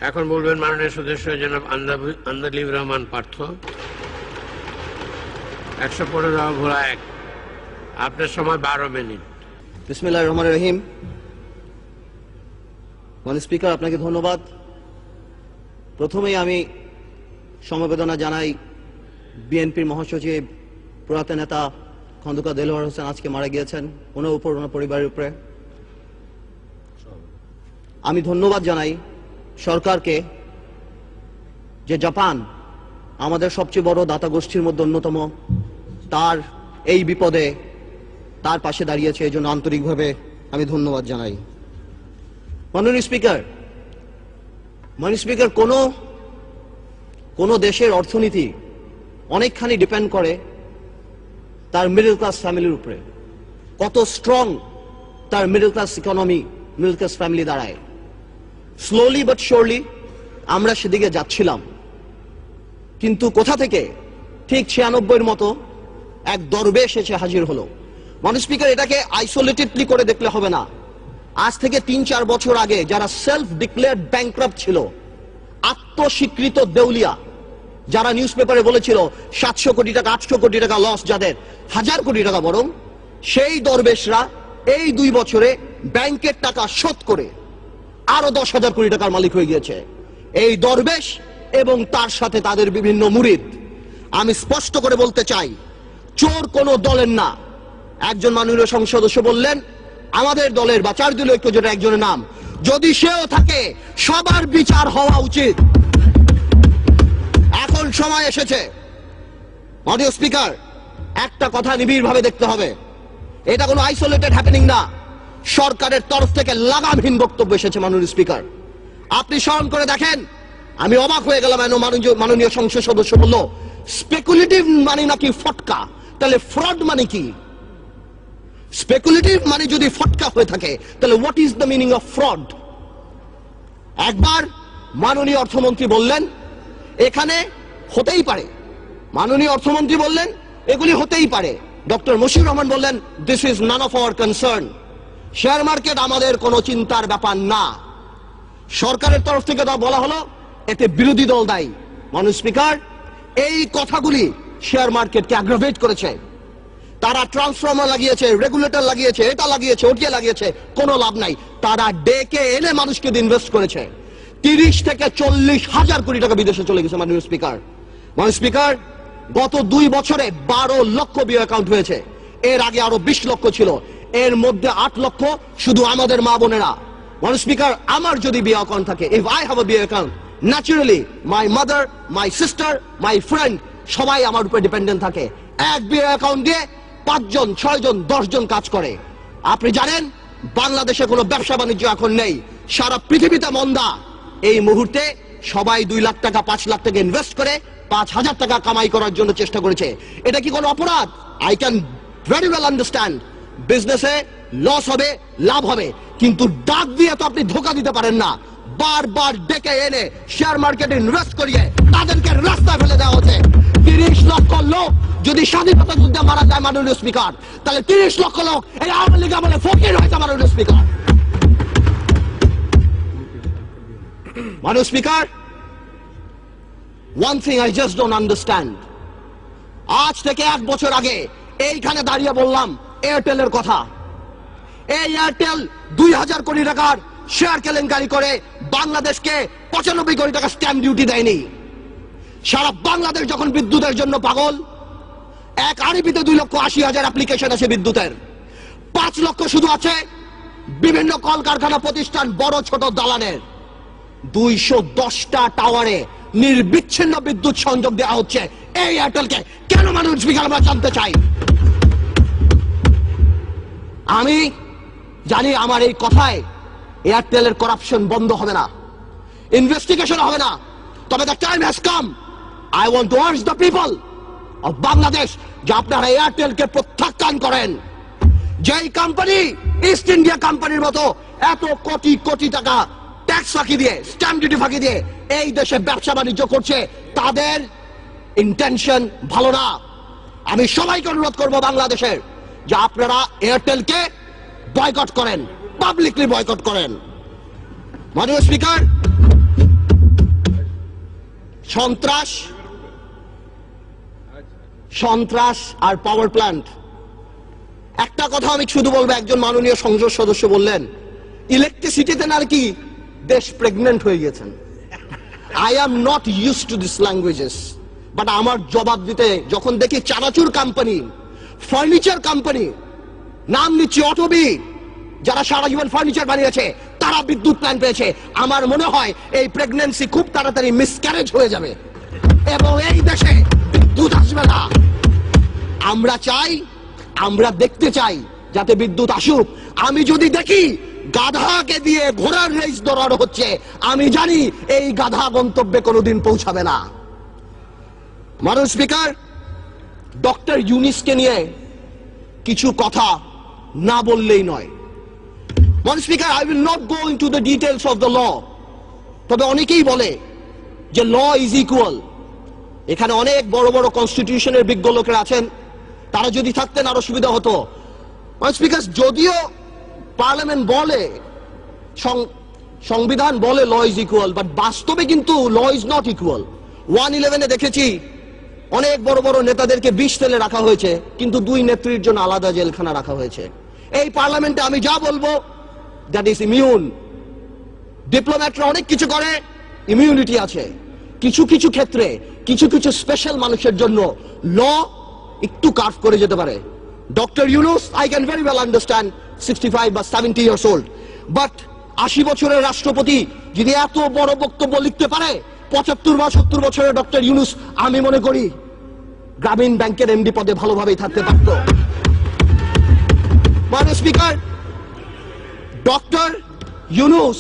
এখন বলবেন মাননীয় সদস্য জনাব আন্দালিব রহমান পার্থ। 115 ভোলা 1। আপনার সময় 12 মিনিট। বিসমিল্লাহির রহমানির রহিম। মাননীয় স্পিকার, আপনাকে ধন্যবাদ। প্রথমেই আমি সমবেদনা জানাই বিএনপির মহাসচিব প্রয়াত নেতা খন্দকার দেলোয়ার হোসেন আজকে মারা গিয়েছেন, ওনার উপর, ওনার পরিবারের উপরে। আমি ধন্যবাদ জানাই সরকারকে যে জাপান আমাদের সবচেয়ে বড় দাতা গোষ্ঠীর মধ্যে অন্যতম, তার এই বিপদে তার পাশে দাঁড়িয়েছে, এই জন্য আন্তরিকভাবে আমি ধন্যবাদ জানাই। মাননীয় স্পিকার, কোন দেশের অর্থনীতি অনেকখানি ডিপেন্ড করে তার মিডল ক্লাস ফ্যামিলির উপরে, কত স্ট্রং তার middle class economy, middle class family দাঁড়ায়। স্লোলি বাট শিওরলি আমরা সেদিকে যাচ্ছিলাম, কিন্তু কোথা থেকে ঠিক 96-এর মতো এক দরবেশ এসে হাজির হলো। মাননীয় স্পিকার, এটাকে আইসোলেটেডলি করে দেখলে হবে না। আজ থেকে 3-4 বছর আগে যারা সেলফ ডিক্লেয়ার্ড ব্যাংক্রাপ্ট ছিল, আত্মস্বীকৃত দেউলিয়া, যারা নিউজ পেপারে বলেছিল 700 কোটি টাকা 800 কোটি টাকা লস, যাদের 1000 কোটি টাকা, বরং সেই দরবেশরা এই 2 বছরে ব্যাংকের টাকা শোধ করে আরো 10,000 কোটি টাকার মালিক হয়ে গিয়েছে এই দরবেশ এবং তার সাথে তাদের বিভিন্ন মুরিদ। আমি স্পষ্ট করে বলতে চাই, চোর কোন দলের না। একজন মাননীয় সংসদ সদস্য বললেন আমাদের দলের বা 4 দলীয় ঐক্যজোটের একজনের নাম, যদি সেও থাকে সবার বিচার হওয়া উচিত। এখন সময় এসেছে মাননীয় স্পিকার, একটা কথা নিবিড়ভাবে দেখতে হবে, এটা কোনো আইসোলেটেড হ্যাপেনিং না। সরকারের তরফ থেকে লাগামহীন বক্তব্য এসেছে মাননীয় স্পিকার। আপনি স্মরণ করে দেখেন, আমি অবাক হয়ে গেলাম, মাননীয় সংসদ সদস্য বলল স্পেকুলেটিভ মানে নাকি ফটকা, তাহলে ফ্রড মানে কি? স্পেকুলেটিভ মানে যদি ফটকা হয়ে থাকে, তাহলে what is the meaning of fraud? একবার মাননীয় অর্থমন্ত্রী বললেন এখানে হতেই পারে, মাননীয় অর্থমন্ত্রী বললেন এগুলি হতেই পারে। ডক্টর মশিউর রহমান বললেন this is none of our concern, share market আমাদের কোনো চিন্তার ব্যাপার না। সরকারের তরফ থেকে তা বলা হলো এতে বিরোধী দল দায়ী। মাননীয় স্পিকার, এই কথাগুলি শেয়ার মার্কেটকে অ্যাগ্রাভেট করেছে। তারা ট্রান্সফর্মার লাগিয়েছে, রেগুলেটর লাগিয়েছে, এটা লাগিয়েছে, ওটিয়ে লাগিয়েছে, কোনো লাভ নাই। তারা ডেকে এনে মানুষকে ইনভেস্ট করেছে। 30 থেকে 40 হাজার কোটি টাকা বিদেশে চলে গেছে। মাননীয় স্পিকার, গত 2 বছরে 12 লক্ষ বিও অ্যাকাউন্ট হয়েছে। এর আগে আরো 20 লক্ষ ছিল, এর মধ্যে 8 লক্ষ শুধু আমাদের মা বোনেরা। মাননীয় স্পিকার, আমার যদি বিও অ্যাকাউন্ট থাকে, if I have a BO account, naturally my mother, my sister, my friend সবাই আমার উপরে ডিপেন্ডেন্ট থাকে। এক বিও অ্যাকাউন্ট দিয়ে 5 জন, 6 জন, 10 জন কাজ করে। আপনি জানেন বাংলাদেশে কোনো ব্যবসা বাণিজ্য এখন নেই, সারা পৃথিবীতে মন্দা। এই মুহূর্তে সবাই 2 লাখ টাকা 5 লাখ টাকা ইনভেস্ট করে 5,000 টাকা কামাই করার জন্য চেষ্টা করেছে। এটা কি কোনো অপরাধ? I can very well understand, বিজনেসে লস হবে, লাভ হবে, কিন্তু ডাক দিয়ে তো আপনি ধোকা দিতে পারেন না। বারবার ডেকে এনে শেয়ার মার্কেটে ইনভেস্ট করিয়ে তাদেরকে রাস্তায় ফেলে দেওয়া হচ্ছে। 30 লক্ষ লোক যদি স্বাধীনতা যুদ্ধে মারা যায় মাননীয় স্পিকার, তাহলে 30 লক্ষ লোক এই আওয়ামী লীগ আমলে ফকির হয়েছে। মাননীয় speaker, one thing I just don't understand, আজ থেকে 1 বছর আগে এইখানে দাঁড়িয়ে বললাম এয়ারটেলের কথা। এই এয়ারটেল 2000 কোটি টাকার শেয়ার কেলেঙ্কারি করে বাংলাদেশকে 95 কোটি টাকা স্ট্যাম্প ডিউটি দেয়নি। সারা বাংলাদেশ যখন বিদ্যুতের জন্য পাগল, এক আরবিতে 2,80,000 অ্যাপ্লিকেশন আছে বিদ্যুতের, 5 লক্ষ শুধু আছে বিভিন্ন কলকারখানা প্রতিষ্ঠান, বড় ছোট দালানের। 210টা টাওয়ারে নির্বিচ্ছিন্ন বিদ্যুৎ সংযোগ দেওয়া হচ্ছে এই এয়ারটেলকে। কেন মাননীয় স্পিকার, আমরা জানতে চাই। আমি জানি আমার এই কথায় এয়ারটেলের করাপশন বন্ধ হবে না, ইনভেস্টিগেশন হবে না, তবে the time has come. I want to urge the people of Bangladesh যে আপনারা এয়ারটেলকে প্রত্যাখ্যান করেন। যেই কোম্পানি ইস্ট ইন্ডিয়া কোম্পানির মতো এত কোটি কোটি টাকা ট্যাক্স ফাঁকি দিয়ে, স্ট্যাম্প ডিউটি ফাঁকি দিয়ে এই দেশে ব্যবসা বাণিজ্য করছে, তাদের ইন্টেনশন ভালো না। আমি সবাইকে অনুরোধ করবো বাংলাদেশের যে আপনারা এয়ারটেলকে বয়কট করেন, পাবলিকলি বয়কট করেন। মাননীয় স্পিকার, সন্ত্রাস, সন্ত্রাস আর পাওয়ার প্ল্যান্ট। একটা কথা আমি শুধু বলবো, একজন মাননীয় সংসদ সদস্য বললেন ইলেকট্রিসিটিতে নাকি দেশ প্রেগনেন্ট হয়ে গেছেন। I am not use to this languages, but আমার জবাব দিতে যখন দেখি চানাচুর কোম্পানি, ফার্নিচার কোম্পানি, নাম নিচ্ছি অটোবি, যারা সারা জীবন ফার্নিচার বানিয়েছে তারা বিদ্যুৎ প্ল্যান্ট পেয়েছে, আমার মনে হয় এই প্রেগন্যান্সি খুব তাড়াতাড়ি মিসক্যারেজ হয়ে যাবে এবং এই দেশে বিদ্যুৎ আসবে না। আমরা চাই, আমরা দেখতে চাই যাতে বিদ্যুৎ আসুক। আমি যদি দেখি গাধাকে দিয়ে ঘোড়ার রেস দৌড়ানো হচ্ছে, আমি জানি এই গাধা গন্তব্যে কোনোদিন পৌঁছাবে না। মাননীয় স্পিকার, ডক্টর ইউনূসকে নিয়ে কিছু কথা না বললেই নয়। মাননীয় speaker, I will not go into the details of the law. তবে অনেকেই বলে যে ল ইজ ইকুয়াল। এখানে অনেক বড় বড় কনস্টিটিউশনের বিজ্ঞ লোকেরা আছেন, তারা যদি থাকতেন আরো সুবিধা হতো। মাননীয় স্পিকার, যদিও পার্লামেন্ট বলে, সংবিধান বলে ল ইজ ইকুয়াল, বাট বাস্তবে কিন্তু ল ইজ নট ইকুয়াল। 111-এ দেখেছি অনেক বড় বড় নেতাদেরকে বিষ তেলে রাখা হয়েছে, কিন্তু দুই নেত্রীর জন্য আলাদা জেলখানা রাখা হয়েছে। এই পার্লামেন্টে আমি যা বলবো দ্যাট ইজ ইমিউন। ডিপ্লোম্যাটরা অনেক কিছু করে, ইমিউনিটি আছে। কিছু কিছু ক্ষেত্রে কিছু কিছু স্পেশাল মানুষের জন্য ল একটু কার্ভ করে যেতে পারে। Doctor Yunus, I can very well understand 65 বা 70 ইয়ার্স ওল্ড, বাট 80 বছরের রাষ্ট্রপতি যদি এত বড় বক্তব্য লিখতে পারে, 75 বা 70 বছরের ডক্টর ইউনূস আমি মনে করি গ্রামীণ ব্যাংকের এমডি পদে ভালোভাবেই থাকতে পারত। মাননীয় স্পিকার, ডক্টর ইউনূস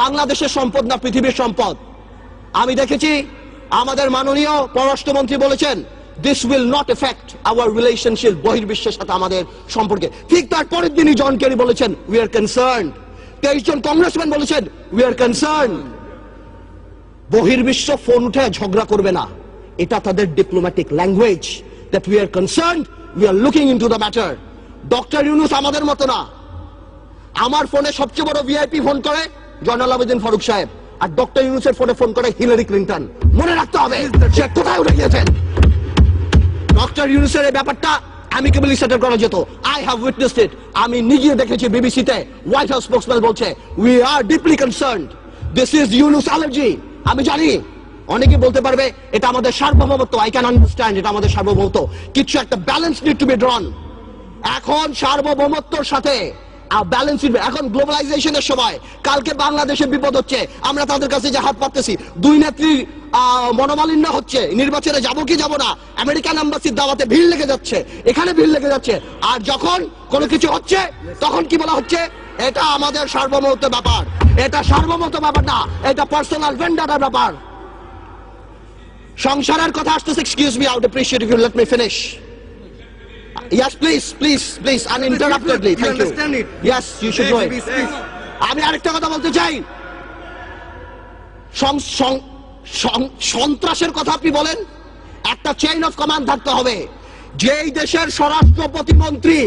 বাংলাদেশের সম্পদ না পৃথিবীর সম্পদ। আমি দেখেছি আমাদের মাননীয় পররাষ্ট্রমন্ত্রী বলেছেন this will not affect our relationship, বহির্বিশ্বের সাথে আমাদের সম্পর্কে। ঠিক তার পরের দিনই জন কেরি বলেছেন উই আর কনসার্নড। 23 জন কংগ্রেসম্যান বলেছেন উই আর কনসার্নড। বহির্বিশ্ব ফোন উঠে ঝগড়া করবে না, এটা তাদের diplomatic language, that we are concerned, we are looking into the matter. Doctor Yunus আমাদের মতো না। আমার ফোনে সবচেয়ে বড় ভিআইপি ফোন করে জয়নাল আবেদিন ফারুক সাহেব, আর ডক্টর ইউনূসের ফোনে ফোন করে হিলারি ক্লিন্টন। মনে রাখতে হবে সে কোথায় উঠে গিয়েছেন। ডক্টর ইউনূসের এই ব্যাপারটা অ্যামিকেবলি সেটেল করা যেত। আই হ্যাভ উইটনেসড ইট। আমি নিজে দেখেছি বিবিসিতে হোয়াইট হাউস স্পোকসম্যান বলছে we are deeply concerned, this is Yunus allergy. আমি জানি অনেকে বলতে পারবে এটা আমাদের সার্বভৌমত্ব, আই ক্যান আন্ডারস্ট্যান্ড এটা আমাদের সার্বভৌমত্ব, কিছু একটা ব্যালেন্স নিড টু বি ড্রন। এখন সার্বভৌমত্বর সাথে ব্যালেন্স, এখন গ্লোবালাইজেশনের সময়, কালকে বাংলাদেশে বিপদ হচ্ছে, আমরা তাদের কাছে যে হাত পাততেছি, দুই নেত্রীর মনোমালিন্য হচ্ছে, নির্বাচনে যাব কি যাব না, আমেরিকান এম্বাসির দাওয়াতে ভিড় লেগে যাচ্ছে, এখানে ভিড় লেগে যাচ্ছে, আর যখন কোনো কিছু হচ্ছে তখন কি বলা হচ্ছে এটা আমাদের সার্বভৌমত্ব ব্যাপার। এটা সার্বভৌমত্ব ব্যাপার না, এটা পার্সোনাল ভেন্ডারের ব্যাপার। সংসারের কথা আসতেছে, excuse me, I would appreciate if you let me finish. Yes, please, uninterruptedly. Thank you. Understand it? Yes, you should know it. আমি আরেকটা কথা বলতে চাই, সন্ত্রাসের কথা আপনি বলেন, একটা চেইন অফ কমান্ড থাকতে হবে। যেই দেশের স্বরাষ্ট্র প্রতিমন্ত্রী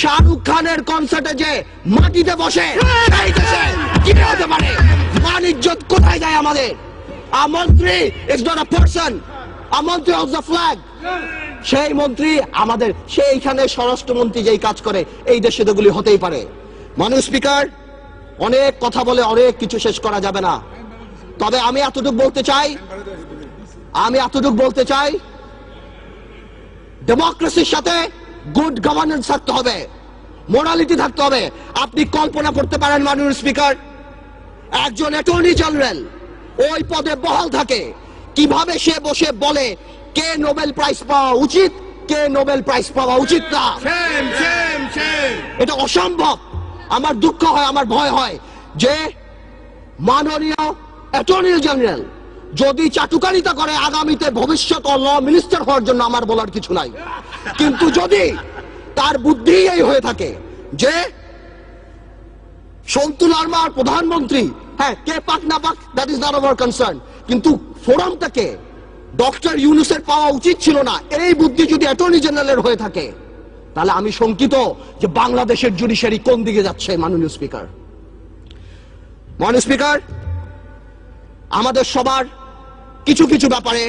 শাহরুখ খানের কনসার্টে যে মাটিতে বসে, সেই দেশে কি হতে পারে, মান ইজ্জত কোথায় যায় আমাদের? A মন্ত্রী is not a person, a মন্ত্রী holds the flag. সেই মন্ত্রী আমাদের, সেইখানে স্বরাষ্ট্রমন্ত্রী যেই কাজ করে, এই দেশে এগুলি হতেই পারে। মাননীয় স্পিকার, অনেক কথা বলে অনেক কিছু শেষ করা যাবে না, তবে আমি এতটুকু বলতে চাই ডেমোক্রেসির সাথে গুড গভর্নেন্স থাকতে হবে, মোরালিটি থাকতে হবে। আপনি কল্পনা করতে পারেন মাননীয় স্পিকার, একজন অ্যাটর্নি জেনারেল ওই পদে বহাল থাকে, কিভাবে সে বসে বলে কে নোবেল প্রাইজ পাওয়া উচিত, কে নোবেল প্রাইজ পাওয়া উচিত না। এটা অসম্ভব। আমার দুঃখ হয়, আমার ভয় হয় যে মাননীয় অ্যাটর্নি জেনারেল যদি চাটুকারিতা করে আগামীতে ভবিষ্যৎ ল মিনিস্টার হওয়ার জন্য আমার বলার কিছু নাই, কিন্তু যদি তার বুদ্ধি এই হয়ে থাকে যে সন্তু লারমার প্রধানমন্ত্রী, হ্যাঁ, কে পাক না পাক that is not our concern, কিন্তু ফোরামটাকে ডক্টর ইউনূসের পাওয়া উচিত ছিল না, এই বুদ্ধি যদি অ্যাটর্নি জেনারেলের হয়ে থাকে, তাহলে আমি শঙ্কিত যে বাংলাদেশের জুডিশিয়ারি কোন দিকে যাচ্ছে। মাননীয় স্পিকার, আমাদের সবার কিছু কিছু ব্যাপারে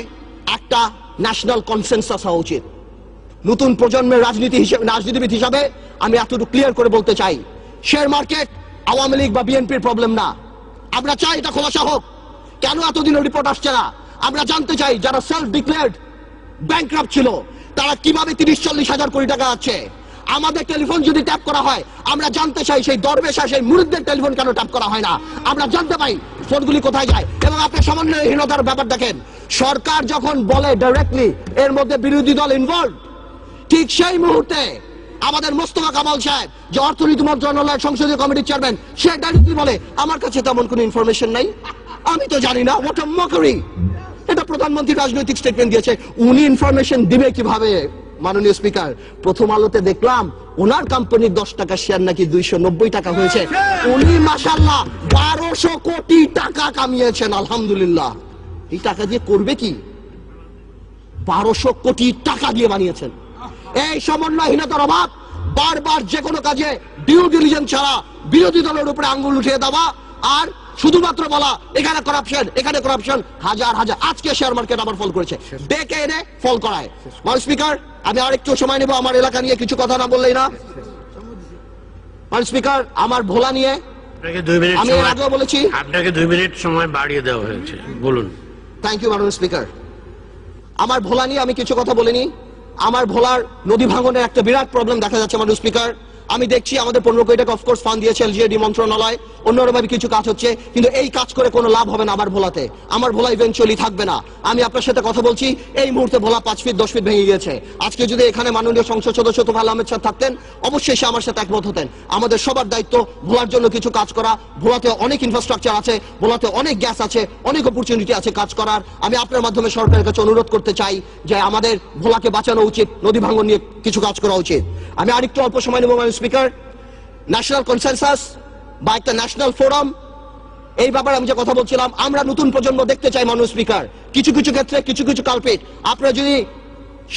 একটা ন্যাশনাল কনসেনসাস হওয়া উচিত। নতুন প্রজন্মের রাজনীতিবিদ হিসাবে আমি এতটুকু ক্লিয়ার করে বলতে চাই, শেয়ার মার্কেট আওয়ামী লীগ বা বিএনপির প্রবলেম না। আমরা চাই এটা খোলাসা হোক। কেন এতদিন রিপোর্ট আসছে না? আমরা জানতে চাই যারা সেলফ ডিক্লেয়ার্ড ব্যাংকরাপ্ট ছিল তারা কিভাবে 30-40 হাজার কোটি টাকা আছে। আমাদের টেলিফোন যদি ট্যাপ করা হয়, আমরা জানতে চাই সেই দরবেশা সেই মুরিদদের টেলিফোন কেন ট্যাপ করা হয় না, আমরা জানতে পাই ফোনগুলি কোথায় যায়। এবং আপনি সমন্বয়হীনতার ব্যাপার দেখেন, সরকার যখন বলে ডাইরেক্টলি এর মধ্যে বিরোধী দল ইনভলভ, ঠিক সেই মুহূর্তে আমাদের মোস্তফা কামাল সাহেব যে অর্থনীতি মন্ত্রণালয়ের সংসদীয় কমিটির চেয়ারম্যান, সে ডাইরেক্টলি বলে আমার কাছে তেমন কোনো ইনফরমেশন নাই, আমি তো জানি না। What a mockery! এটা প্রধানমন্ত্রী রাজনৈতিক স্টেটমেন্ট দিয়েছে, উনি ইনফরমেশন দিবে কিভাবে? মাননীয় স্পিকার, প্রথম আলোতে দেখলাম ওনার কোম্পানির 10 টাকা শেয়ার নাকি 290 টাকা হয়েছে। উনি মাশাআল্লাহ 1200 কোটি টাকা কামিয়েছেন, আলহামদুলিল্লাহ। এই টাকা দিয়ে করবে কি? 1200 কোটি টাকা দিয়ে বানিয়েছেন। এই সমন্বয়হীনতার অভাব, বারবার যে কোনো কাজে ডিউ ডিলিজেন্স ছাড়া বিরোধী দলের উপরে আঙ্গুল উঠিয়ে দেওয়া আর শুধুমাত্র বলা এখানে করাপশন, এখানে করাপশন, হাজার হাজার। আজকে শেয়ার মার্কেট আবার ফল করেছে, ডেকে এনে ফল করায়। মাননীয় স্পিকার, আমি আরেকটু সময় নেব আমার এলাকা নিয়ে কিছু কথা না বললেই না। মাননীয় স্পিকার, আমার ভোলা নিয়ে আমি এর আগেও বলেছি, আপনাকে 2 মিনিট সময় বাড়িয়ে দেওয়া হয়েছে, বলুন। থ্যাংক ইউ মাননীয় স্পিকার। আমার ভোলা নিয়ে আমি কিছু কথা বলিনি। আমার ভোলার নদী ভাঙনের একটা বিরাট প্রবলেম দেখা যাচ্ছে মাননীয় স্পিকার। আমি দেখছি আমাদের 15 কোটি টাকা অফকোর্স ফান্ড দিয়েছে এলজিএডি মন্ত্রণালয়, অন্যভাবে কিছু কাজ হচ্ছে, কিন্তু এই কাজ করে কোনো লাভ হবে না আমার ভোলাতে। আমার ভোলা ইভেন্চুয়ালি থাকবে না। আমি আপনার সাথে কথা বলছি, এই মুহূর্তে ভোলা 5 ফিট 10 ফিট ভেঙে গিয়েছে। আজকে যদি এখানে মাননীয় সংসদ সদস্য তোফায়েল আহমেদ সাহেব থাকতেন, অবশ্যই সে আমার সাথে একমত হতেন। আমাদের সবার দায়িত্ব ভোলার জন্য কিছু কাজ করা। ভোলাতে অনেক ইনফ্রাস্ট্রাকচার আছে, ভোলাতে অনেক গ্যাস আছে, অনেক অপরচুনিটি আছে কাজ করার। আমি আপনার মাধ্যমে সরকারের কাছে অনুরোধ করতে চাই যে আমাদের ভোলাকে বাঁচানো উচিত, নদী ভাঙন নিয়ে কিছু কাজ করা উচিত। আমি আরেকটু অল্প সময় নেব মাননীয় স্পিকার। ন্যাশনাল কনসেনসাস বা একটা ন্যাশনাল ফোরাম, এই ব্যাপারে আমি যে কথা বলছিলাম, আমরা নতুন প্রজন্ম দেখতে চাই মাননীয় স্পিকার। কিছু কিছু ক্ষেত্রে কিছু কিছু কালপিট, আপনারা যদি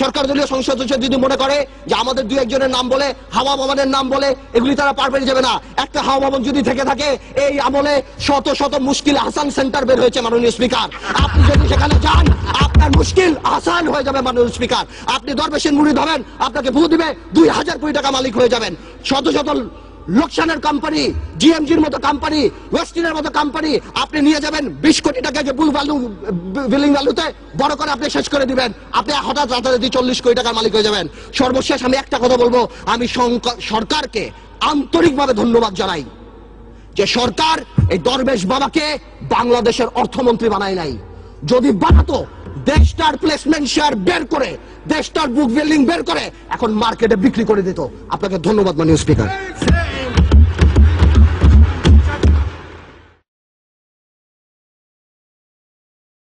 সরকার দলীয় সংসদ সদস্য যদি মনে করে যে আমাদের 2-1 জনের নাম বলে, হাওয়া ভবনের নাম বলে, এগুলি তারা পার পেয়ে যাবে না। একটা হাওয়া ভবন যদি থেকে থাকে, এই আমলে শত শত মুশকিল আসান সেন্টার বের হয়েছে মাননীয় স্পিকার। আপনি যদি সেখানে যান, আপনার মুশকিল আসান হয়ে যাবে মাননীয় স্পিকার। আপনি দরবেশের মুরিদ হবেন, আপনাকে ভূ দিবে, 2000 কোটি টাকা মালিক হয়ে যাবেন। শত শত লোকসানের কোম্পানি, জিএমজির মতো কোম্পানি, ওয়েস্টিনের মতো কোম্পানি আপনি নিয়ে যাবেন 20 কোটি টাকাকে বিলিং ভ্যালুতে বড় করে আপনি শেষ করে দিবেন। আপনি হঠাৎ রাতারাতি 40 কোটি টাকার মালিক হয়ে যাবেন। সর্বশেষ আমি একটা কথা বলবো, আমি সরকারকে আন্তরিকভাবে ধন্যবাদ জানাই যে সরকার এই দরবেশ বাবাকে বাংলাদেশের অর্থমন্ত্রী বানায় নাই। যদি বানাতো, দেশটার প্লেসমেন্ট শেয়ার বের করে, দেশটার বুক বিল্ডিং বের করে এখন মার্কেটে বিক্রি করে দিত। আপনাকে ধন্যবাদ মাননীয় স্পিকার।